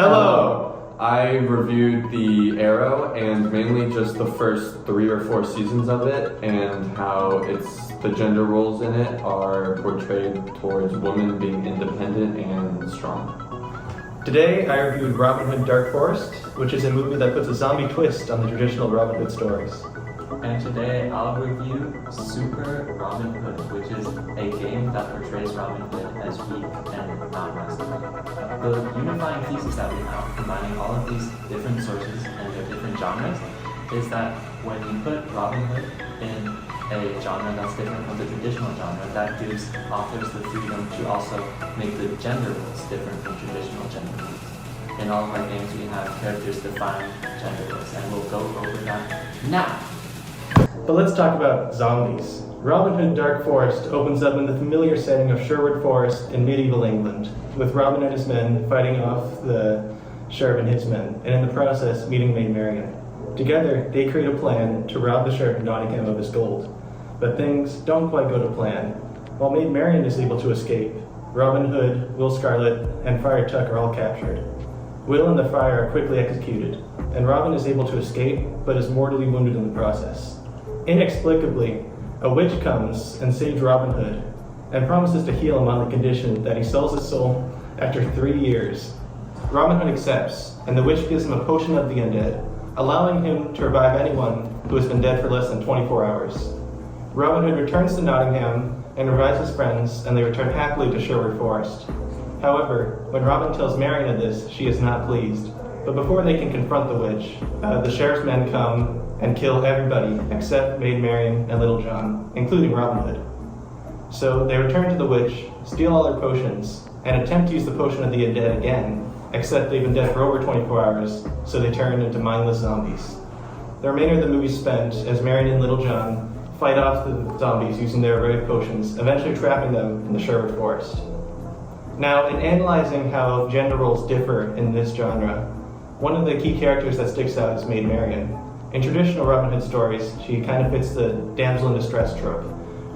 Hello! I reviewed The Arrow and mainly just the first 3 or 4 seasons of it and how the gender roles in it are portrayed towards women being independent and strong. Today I reviewed Robin Hood Dark Forest, which is a movie that puts a zombie twist on the traditional Robin Hood stories. And today I'll review Super Robin Hood, which is a game that portrays Robin Hood as weak and not masculine. The unifying thesis that we have, combining all of these different sources and their different genres, is that when you put Robin Hood in a genre that's different from the traditional genre, that gives authors the freedom to also make the gender roles different from traditional gender roles. In all of our games we have characters define gender roles, and we'll go over that now. But let's talk about zombies. Robin Hood Dark Forest opens up in the familiar setting of Sherwood Forest in medieval England, with Robin and his men fighting off the sheriff and his men, and in the process meeting Maid Marian. Together, they create a plan to rob the sheriff of Nottingham of his gold. But things don't quite go to plan. While Maid Marian is able to escape, Robin Hood, Will Scarlet, and Friar Tuck are all captured. Will and the friar are quickly executed, and Robin is able to escape, but is mortally wounded in the process. Inexplicably, a witch comes and saves Robin Hood, and promises to heal him on the condition that he sells his soul after 3 years. Robin Hood accepts, and the witch gives him a potion of the undead, allowing him to revive anyone who has been dead for less than 24 hours. Robin Hood returns to Nottingham and revives his friends, and they return happily to Sherwood Forest. However, when Robin tells Marian of this, she is not pleased. But before they can confront the witch, the sheriff's men come and kill everybody except Maid Marian and Little John, including Robin Hood. So they return to the witch, steal all her potions, and attempt to use the potion of the undead again, except they've been dead for over 24 hours, so they turn into mindless zombies. The remainder of the movie is spent as Marian and Little John fight off the zombies using their heroic potions, eventually trapping them in the Sherwood Forest. Now, in analyzing how gender roles differ in this genre, one of the key characters that sticks out is Maid Marian. In traditional Robin Hood stories, she kind of fits the damsel in distress trope,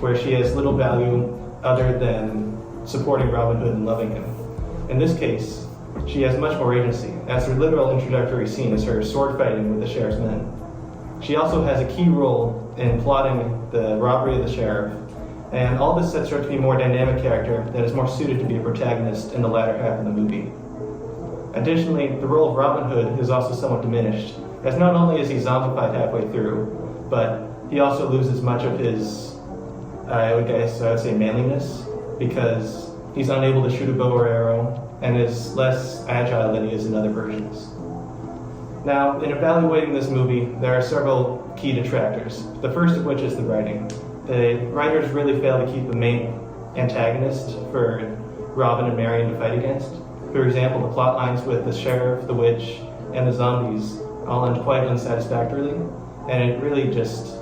where she has little value other than supporting Robin Hood and loving him. In this case, she has much more agency, as her literal introductory scene is her sword fighting with the sheriff's men. She also has a key role in plotting the robbery of the sheriff, and all this sets her up to be a more dynamic character that is more suited to be a protagonist in the latter half of the movie. Additionally, the role of Robin Hood is also somewhat diminished, as not only is he zombified halfway through, but he also loses much of his, I would say manliness, because he's unable to shoot a bow or arrow, and is less agile than he is in other versions. Now, in evaluating this movie, there are several key detractors, the first of which is the writing. The writers really fail to keep the main antagonist for Robin and Marian to fight against. For example, the plot lines with the sheriff, the witch, and the zombies all end quite unsatisfactorily, and it really just,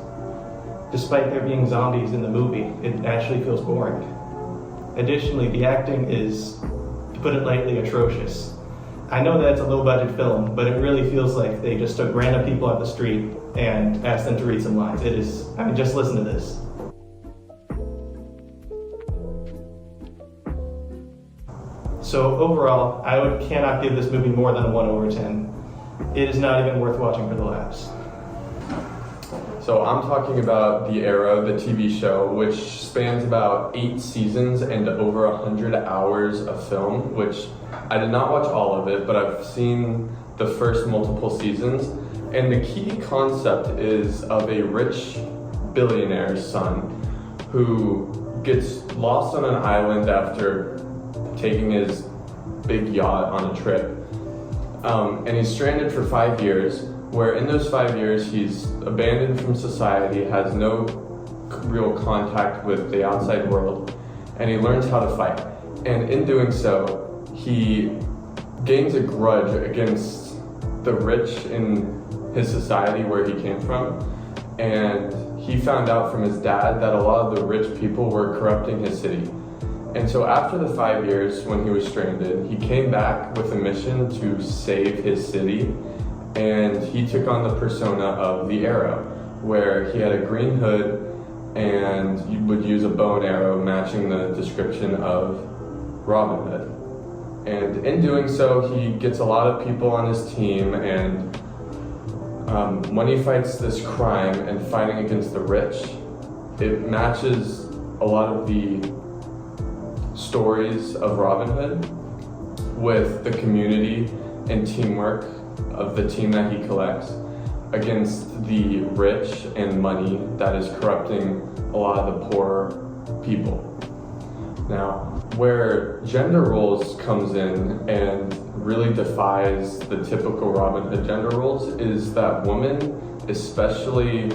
despite there being zombies in the movie, it actually feels boring. Additionally, the acting is, to put it lightly, atrocious. I know that it's a low-budget film, but it really feels like they just took random people off the street and asked them to read some lines. Just listen to this. So overall, I cannot give this movie more than a 1 over 10. It is not even worth watching for the laughs. So I'm talking about The Arrow, the TV show, which spans about 8 seasons and over 100 hours of film, which I did not watch all of it, but I've seen the first multiple seasons. And the key concept is of a rich billionaire's son who gets lost on an island after taking his big yacht on a trip. And he's stranded for 5 years, where in those 5 years he's abandoned from society, has no real contact with the outside world, and he learns how to fight. And in doing so, he gains a grudge against the rich in his society where he came from, and he found out from his dad that a lot of the rich people were corrupting his city. And so after the 5 years when he was stranded, he came back with a mission to save his city, and he took on the persona of the Arrow, where he had a green hood and you would use a bow and arrow matching the description of Robin Hood. And in doing so, he gets a lot of people on his team, and when he fights this crime and fighting against the rich, it matches a lot of the stories of Robin Hood with the community and teamwork of the team that he collects against the rich and money that is corrupting a lot of the poor people. Now, where gender roles comes in and really defies the typical Robin Hood gender roles is that women, especially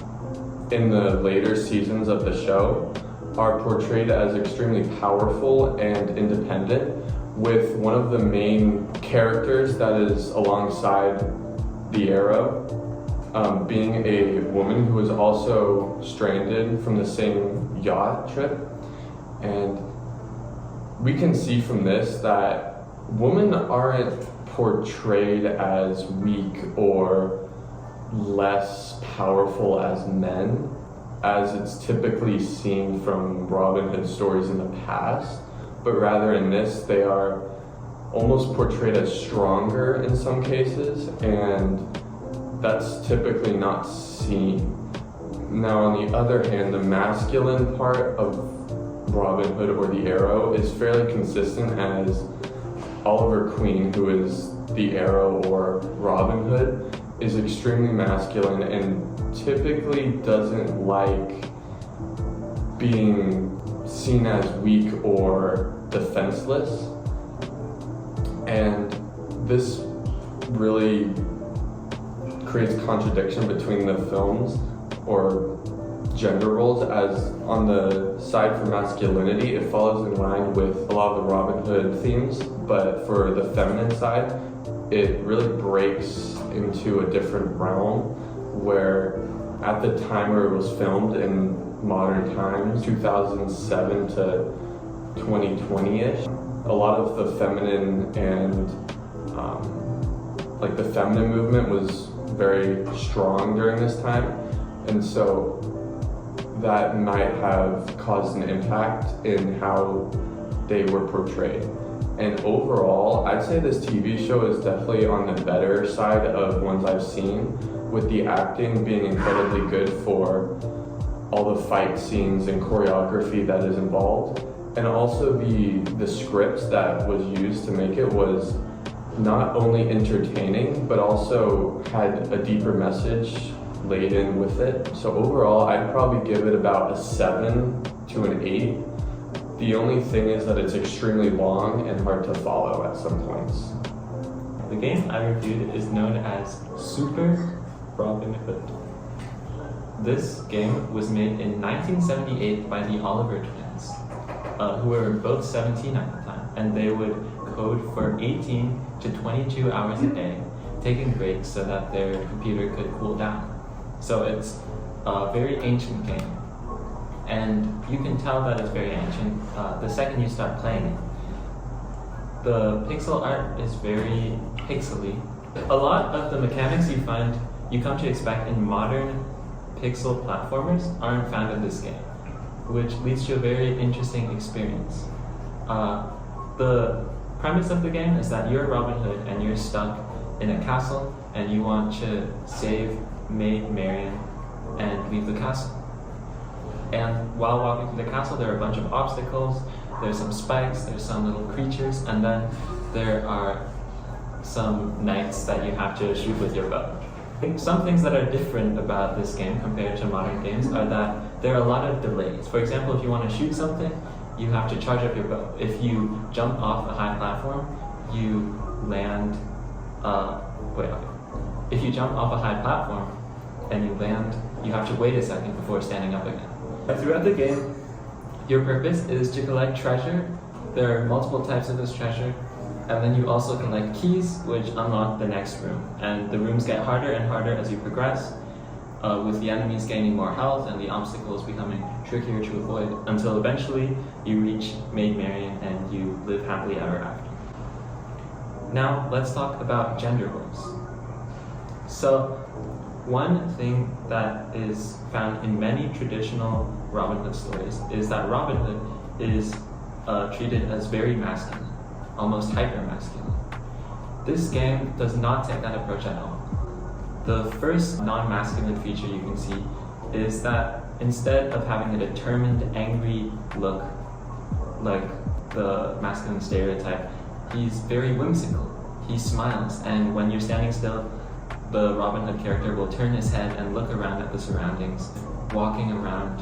in the later seasons of the show, are portrayed as extremely powerful and independent, with one of the main characters that is alongside the Arrow being a woman who is also stranded from the same yacht trip. And we can see from this that women aren't portrayed as weak or less powerful as men, as it's typically seen from Robin Hood stories in the past, but rather in this they are almost portrayed as stronger in some cases, and that's typically not seen. Now, on the other hand, the masculine part of Robin Hood or the Arrow is fairly consistent, as Oliver Queen, who is the Arrow or Robin Hood, is extremely masculine and typically doesn't like being seen as weak or defenseless. And this really creates contradiction between the films or gender roles, as on the side for masculinity, it follows in line with a lot of the Robin Hood themes, but for the feminine side, it really breaks into a different realm where at the time where it was filmed in modern times, 2007 to 2020-ish, a lot of the feminine and like the feminine movement was very strong during this time, and so that might have caused an impact in how they were portrayed. And overall, I'd say this TV show is definitely on the better side of ones I've seen, with the acting being incredibly good for all the fight scenes and choreography that is involved. And also the script that was used to make it was not only entertaining, but also had a deeper message laid in with it. So overall, I'd probably give it about a 7 to an 8. The only thing is that it's extremely long and hard to follow at some points. The game I reviewed is known as Super Robin Hood. This game was made in 1978 by the Oliver twins, who were both 17 at the time, and they would code for 18 to 22 hours a day, taking breaks so that their computer could cool down. So it's a very ancient game, and you can tell that it's very ancient the second you start playing it. The pixel art is very pixely. A lot of the mechanics you come to expect in modern pixel platformers aren't found in this game, which leads to a very interesting experience. The premise of the game is that you're Robin Hood and you're stuck in a castle and you want to save Maid Marian and leave the castle. And while walking through the castle, there are a bunch of obstacles, there's some spikes, there's some little creatures, and then there are some knights that you have to shoot with your bow. I think some things that are different about this game compared to modern games are that there are a lot of delays. For example, if you want to shoot something, you have to charge up your bow. If you jump off a high platform, you land, If you jump off a high platform and you land, you have to wait a second before standing up again. Throughout the game, your purpose is to collect treasure. There are multiple types of this treasure. And then you also collect keys, which unlock the next room. And the rooms get harder and harder as you progress, with the enemies gaining more health and the obstacles becoming trickier to avoid, until eventually you reach Maid Marian and you live happily ever after. Now, let's talk about gender roles. So, one thing that is found in many traditional Robin Hood stories is that Robin Hood is treated as very masculine. almost hyper-masculine. This game does not take that approach at all. The first non-masculine feature you can see is that instead of having a determined, angry look like the masculine stereotype, he's very whimsical. He smiles, and when you're standing still, the Robin Hood character will turn his head and look around at the surroundings, walking around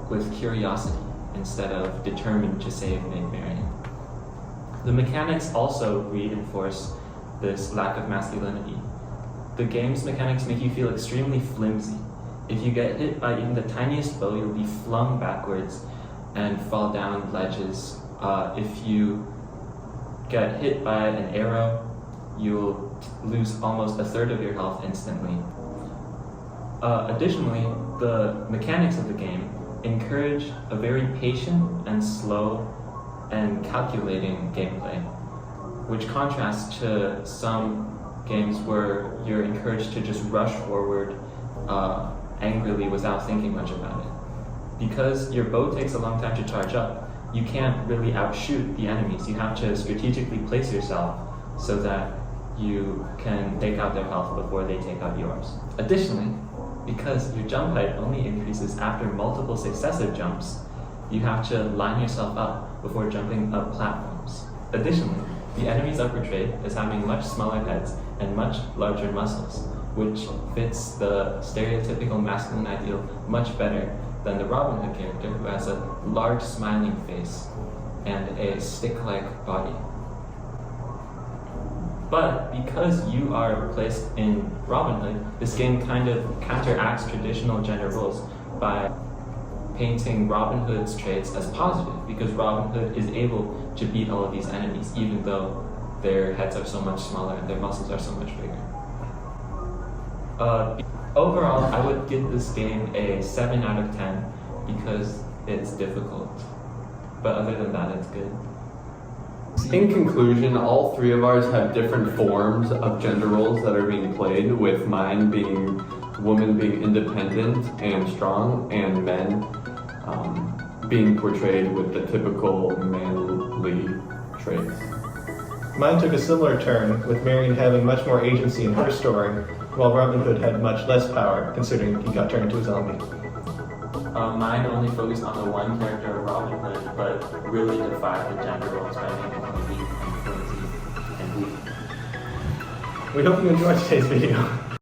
with curiosity instead of determined to save Maid Marian. The mechanics also reinforce this lack of masculinity. The game's mechanics make you feel extremely flimsy. If you get hit by even the tiniest blow, you'll be flung backwards and fall down ledges. If you get hit by an arrow, you'll lose almost a third of your health instantly. Additionally, the mechanics of the game encourage a very patient and slow and calculating gameplay, which contrasts to some games where you're encouraged to just rush forward angrily without thinking much about it. Because your bow takes a long time to charge up, you can't really outshoot the enemies. You have to strategically place yourself so that you can take out their health before they take out yours. Additionally, because your jump height only increases after multiple successive jumps, you have to line yourself up before jumping up platforms. Additionally, the enemies are portrayed as having much smaller heads and much larger muscles, which fits the stereotypical masculine ideal much better than the Robin Hood character, who has a large smiling face and a stick-like body. But because you are placed in Robin Hood, this game kind of counteracts traditional gender roles by painting Robin Hood's traits as positive, because Robin Hood is able to beat all of these enemies, even though their heads are so much smaller and their muscles are so much bigger. Overall, I would give this game a 7 out of 10 because it's difficult. But other than that, it's good. In conclusion, all three of ours have different forms of gender roles that are being played, with mine being women being independent and strong, and men being portrayed with the typical manly traits. Mine took a similar turn, with Marian having much more agency in her story, while Robin Hood had much less power, considering he got turned into a zombie. Mine only focused on the one character of Robin Hood, but really defied the gender roles by making him weak and flimsy and weak. We hope you enjoyed today's video.